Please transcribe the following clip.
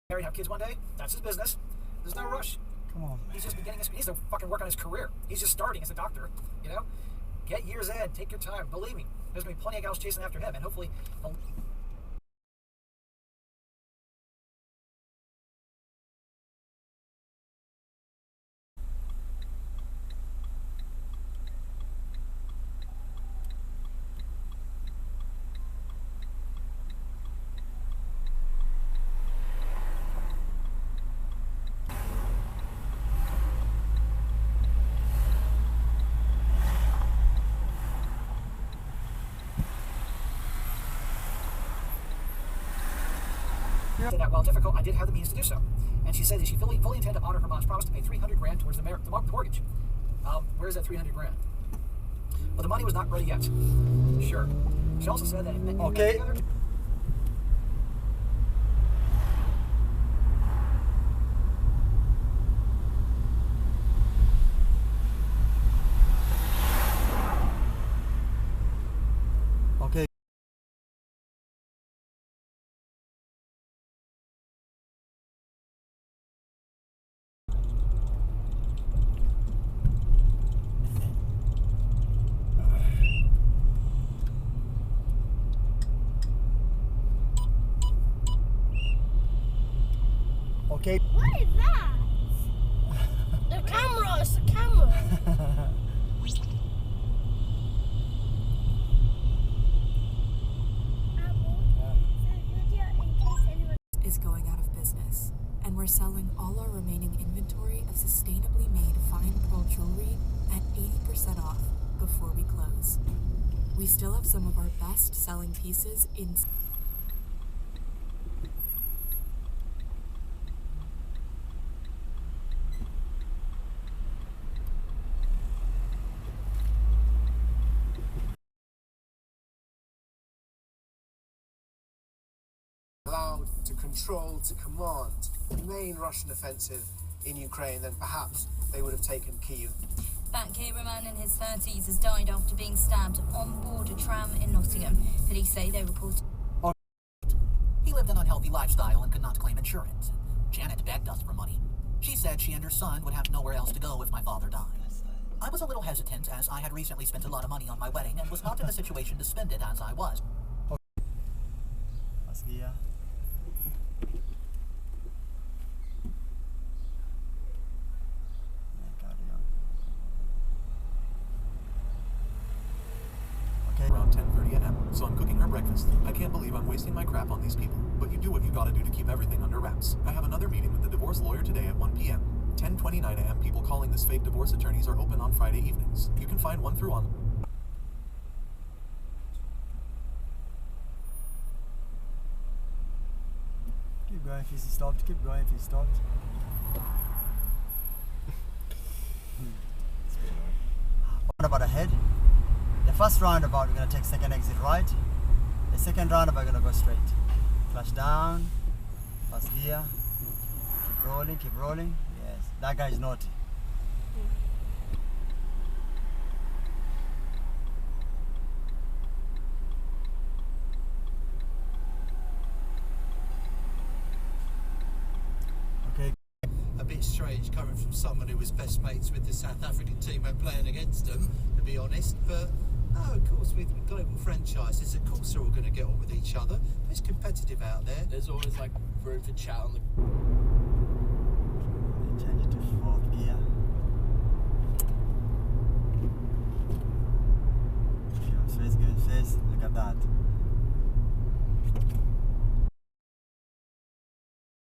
married, have kids one day. That's his business. There's no rush. Come on. He's just beginning his, he needs to fucking work on his career. He's just starting as a doctor, you know? Get years in, take your time. Believe me, there's gonna be plenty of gals chasing after him, and hopefully he'll... that while difficult, I did have the means to do so. And she said that she fully intended to honor her mom's promise to pay $300,000 towards the mortgage. Where's that $300,000? Well, the money was not ready yet. Sure. She also said that it meant okay. Okay. Okay. What is that? The camera, it's the camera. Is going out of business, and we're selling all our remaining inventory of sustainably made fine pearl jewelry at 80% off before we close. We still have some of our best selling pieces in allowed to control, to command the main Russian offensive in Ukraine, then perhaps they would have taken Kyiv. That Kieran man in his 30s has died after being stabbed on board a tram in Nottingham. Police say they reported... He lived an unhealthy lifestyle and could not claim insurance. Janet begged us for money. She said she and her son would have nowhere else to go if my father died. I was a little hesitant, as I had recently spent a lot of money on my wedding and was not in a situation to spend it as I was. Around 10:30 a.m., so I'm cooking her breakfast. I can't believe I'm wasting my crap on these people, but you do what you gotta do to keep everything under wraps. I have another meeting with the divorce lawyer today at 1 p.m. 10:29 a.m. people calling this fake divorce attorneys are open on Friday evenings. You can find one through on... Keep going if he's stopped, keep going if he's stopped. Roundabout ahead. The first roundabout, we're going to take second exit right. The second roundabout, we're going to go straight. Flash down, first gear. Keep rolling, keep rolling. Yes, that guy is naughty. Okay. A bit strange coming from someone who was best mates with the South African team and playing against them, to be honest, but oh, of course, with global franchises, of course they're all going to get on with each other. It's competitive out there. There's always like room for chat on the... Change it to fourth gear. Face, good face, look at that.